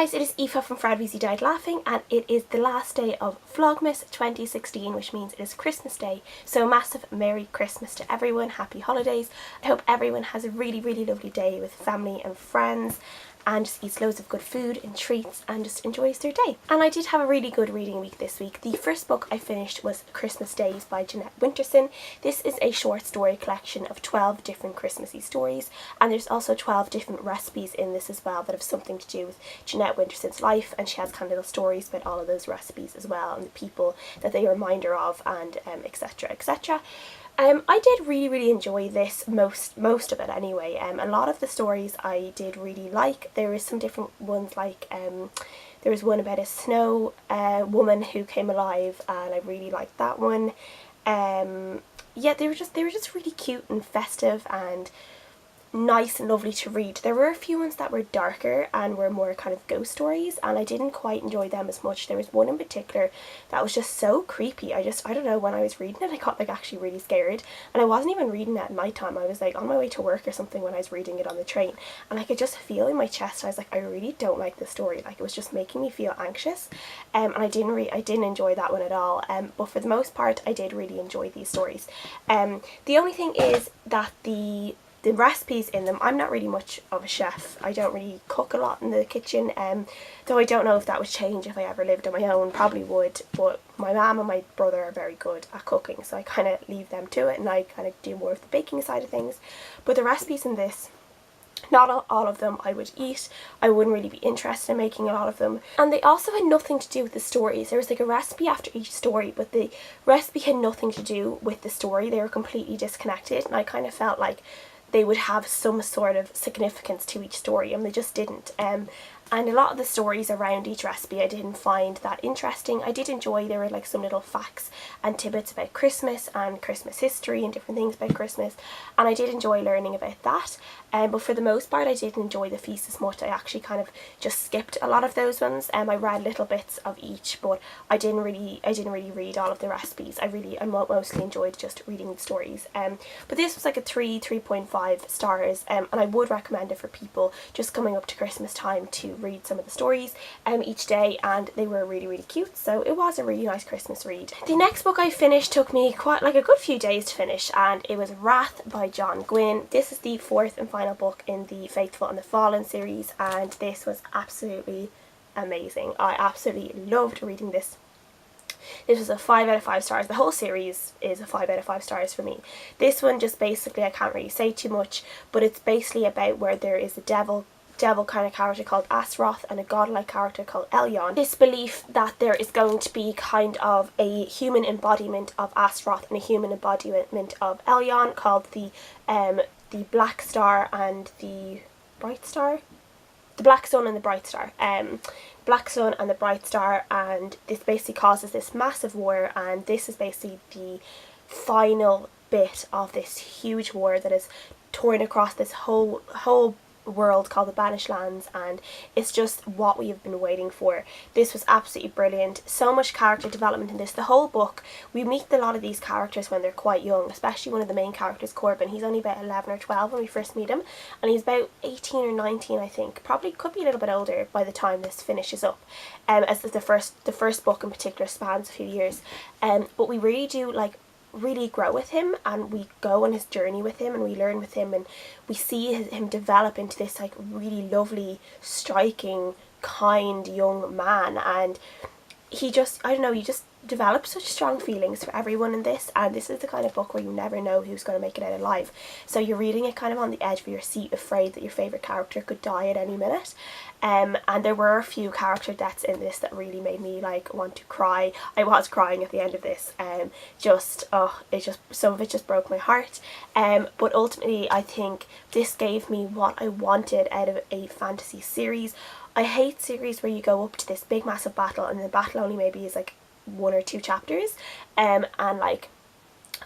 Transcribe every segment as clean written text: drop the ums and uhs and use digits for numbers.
guys, it is Aoife from Fred Weezy Died Laughing, and it is the last day of Vlogmas 2016, which means it is Christmas Day. So massive Merry Christmas to everyone, happy holidays. I hope everyone has a really lovely day with family and friends and just eats loads of good food and treats and just enjoys their day. And I did have a really good reading week this week. The first book I finished was Christmas Days by Jeanette Winterson. This is a short story collection of 12 different Christmassy stories, and there's also 12 different recipes in this as well that have something to do with Jeanette Winterson's life, and she has kind of little stories about all of those recipes as well and the people that they remind her of, and etc etc. I did really enjoy this, most of it anyway. A lot of the stories I did really like. There was some different ones, like there was one about a snow woman who came alive, and I really liked that one. Yeah, they were just really cute and festive and nice and lovely to read. There were a few ones that were darker and were more kind of ghost stories, and I didn't quite enjoy them as much. There was one in particular that was just so creepy. I don't know, when I was reading it I got like actually really scared, and I wasn't even reading it at night time. I was like on my way to work or something when I was reading it on the train, and I could just feel in my chest, I was like, I really don't like this story. Like, it was just making me feel anxious, and I didn't enjoy that one at all. But for the most part I did really enjoy these stories. The only thing is that the recipes in them, I'm not really much of a chef. I don't really cook a lot in the kitchen, though I don't know if that would change if I ever lived on my own. Probably would, but my mum and my brother are very good at cooking, so I kind of leave them to it and I kind of do more of the baking side of things. But the recipes in this, not all of them I would eat. I wouldn't really be interested in making a lot of them. And they also had nothing to do with the stories. There was like a recipe after each story, but the recipe had nothing to do with the story. They were completely disconnected, and I kind of felt like they would have some sort of significance to each story, and they just didn't. And a lot of the stories around each recipe I didn't find that interesting. I did enjoy, there were like some little facts and tidbits about Christmas and Christmas history and different things about Christmas, and I did enjoy learning about that. But for the most part I didn't enjoy the feast as much. I actually kind of just skipped a lot of those ones. I read little bits of each, but I didn't really read all of the recipes. I mostly enjoyed just reading the stories. But this was like a 3.5 stars, and I would recommend it for people just coming up to Christmas time to read some of the stories each day, and they were really cute, so it was a really nice Christmas read. The next book I finished took me quite like a good few days to finish, and it was Wrath by Gwynne. This is the fourth and final book in the Faithful and the Fallen series, and this was absolutely amazing. I absolutely loved reading this. This was a 5 out of 5 stars. The whole series is a 5 out of 5 stars for me. This one just basically, I can't really say too much, but it's basically about where there is a devil kind of character called Astaroth and a godlike character called Elyon. This belief that there is going to be kind of a human embodiment of Astaroth and a human embodiment of Elyon called the Black Star and the Bright Star? The Black Sun and the Bright Star. Black Sun and the Bright Star, and this basically causes this massive war, and this is basically the final bit of this huge war that is torn across this whole world called the Banished Lands, and it's just what we have been waiting for. This was absolutely brilliant. So much character development in this. The whole book, we meet a lot of these characters when they're quite young, especially one of the main characters, Corbin. He's only about 11 or 12 when we first meet him, and he's about 18 or 19 I think, probably could be a little bit older by the time this finishes up, as the first book in particular spans a few years. But we really do really grow with him, and we go on his journey with him, and we learn with him, and we see him develop into this like really lovely, striking, kind young man, and he just, I don't know, you just develop such strong feelings for everyone in this. And this is the kind of book where you never know who's going to make it out alive, so you're reading it kind of on the edge of your seat, afraid that your favourite character could die at any minute. And there were a few character deaths in this that really made me like want to cry. I was crying at the end of this, some of it just broke my heart. But ultimately I think this gave me what I wanted out of a fantasy series. I hate series where you go up to this big massive battle and the battle only maybe is like 1 or 2 chapters, and like,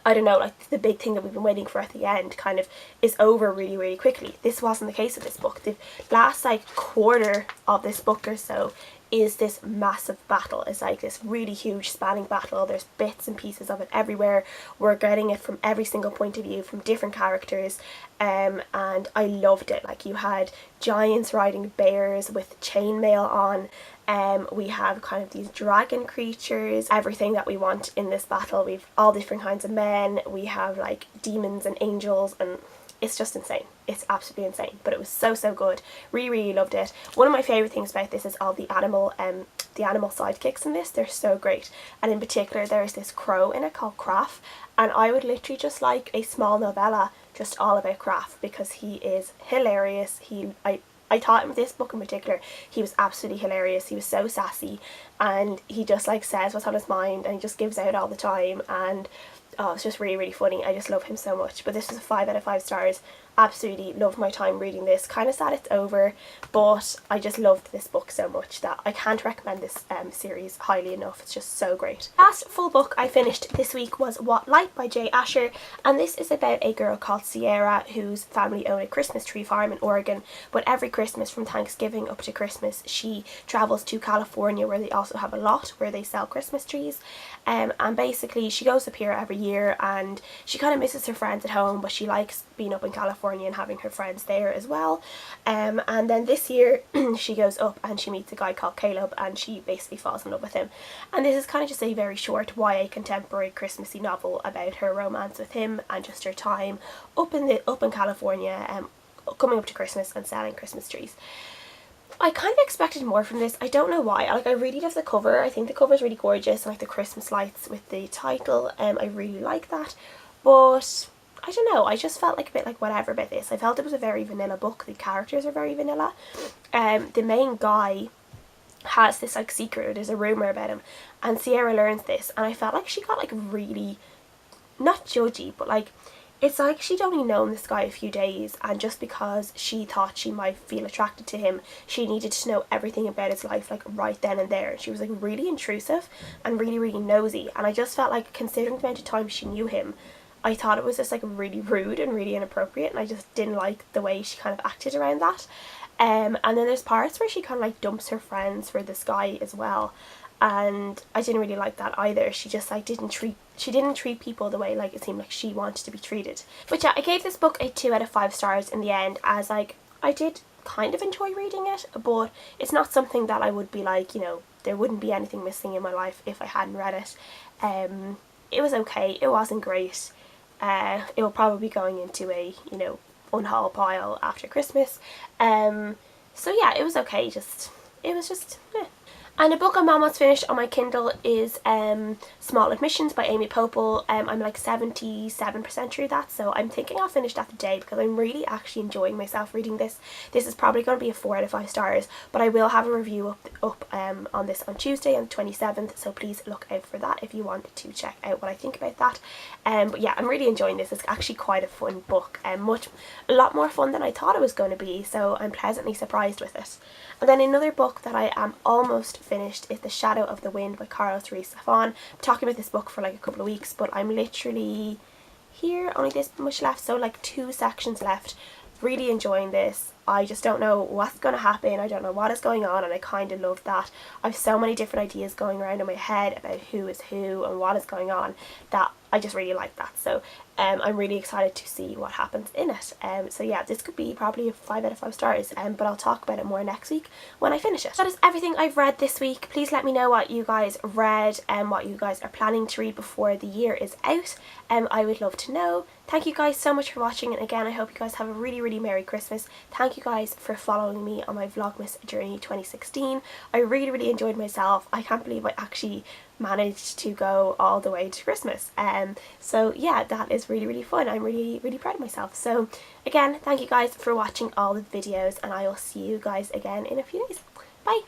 I don't know, like the big thing that we've been waiting for at the end kind of is over really quickly. This wasn't the case with this book. The last like quarter of this book or so is this massive battle. It's like this really huge spanning battle. There's bits and pieces of it everywhere. We're getting it from every single point of view, from different characters, and I loved it. Like, you had giants riding bears with chainmail on. We have kind of these dragon creatures, everything that we want in this battle. We've all different kinds of men. We have like demons and angels, and it's just insane. It's absolutely insane, but it was so good. Really loved it. One of my favourite things about this is all the animal sidekicks in this. They're so great, and in particular there's this crow in it called Craft, and I would literally just like a small novella just all about Craft, because he is hilarious. I thought in this book in particular he was absolutely hilarious. He was so sassy, and he just like says what's on his mind, and he just gives out all the time, and oh, it's just really funny. I just love him so much. But this is a 5 out of 5 stars. Absolutely loved my time reading this. Kind of sad it's over, but I just loved this book so much that I can't recommend this series highly enough. It's just so great. Last full book I finished this week was What Light by J. Asher, and this is about a girl called Sierra whose family own a Christmas tree farm in Oregon, but every Christmas from Thanksgiving up to Christmas she travels to California, where they also have a lot where they sell Christmas trees, and basically she goes up here every year, and she kind of misses her friends at home, but she likes being up in California and having her friends there as well. And then this year she goes up and she meets a guy called Caleb, and she basically falls in love with him. And this is kind of just a very short YA contemporary Christmassy novel about her romance with him and just her time up in California, coming up to Christmas and selling Christmas trees. I kind of expected more from this. I don't know why. Like, I really love the cover. I think the cover is really gorgeous, and like the Christmas lights with the title, I really like that. But I don't know, I just felt like a bit like whatever about this. I felt it was a very vanilla book. The characters are very vanilla. The main guy has this like secret, there's a rumour about him, and Sierra learns this, and I felt like she got like really, not judgy, but like, it's like she'd only known this guy a few days, and just because she thought she might feel attracted to him, she needed to know everything about his life like right then and there. She was like really intrusive and really nosy, and I just felt like, considering the amount of time she knew him, I thought it was just like really rude and really inappropriate, and I just didn't like the way she kind of acted around that. And then there's parts where she kind of like dumps her friends for this guy as well, and I didn't really like that either. She just like didn't treat people the way like it seemed like she wanted to be treated. But yeah, I gave this book a 2 out of 5 stars in the end, as like I did kind of enjoy reading it, but it's not something that I would be like, you know, there wouldn't be anything missing in my life if I hadn't read it. It was okay, it wasn't great. It will probably be going into a, you know, unhaul pile after Christmas. So yeah, it was okay, it was just And a book I'm almost finished on my Kindle is Small Admissions by Amy Poeppel. I'm like 77% through that, so I'm thinking I'll finish that today, because I'm really actually enjoying myself reading this. This is probably going to be a 4 out of 5 stars, but I will have a review up on this on Tuesday on the 27th, so please look out for that if you want to check out what I think about that. But yeah, I'm really enjoying this. It's actually quite a fun book, a lot more fun than I thought it was going to be, so I'm pleasantly surprised with it. And then another book that I am almost finished is The Shadow of the Wind by Ruiz. Zafon. I'm talking about this book for like a couple of weeks, but I'm literally here, only this much left, so like 2 sections left. Really enjoying this. I just don't know what's going to happen. I don't know what is going on, and I kind of love that. I have so many different ideas going around in my head about who is who and what is going on, that I just really like that. So I'm really excited to see what happens in it. So yeah, this could be probably a 5 out of 5 stars, but I'll talk about it more next week when I finish it. That is everything I've read this week. Please let me know what you guys read and what you guys are planning to read before the year is out. I would love to know. Thank you guys so much for watching, and again, I hope you guys have a really Merry Christmas. Thank you guys for following me on my Vlogmas journey 2016. I really enjoyed myself. I can't believe I actually managed to go all the way to Christmas. So yeah, that is really fun. I'm really proud of myself. So again, thank you guys for watching all the videos, and I will see you guys again in a few days. Bye!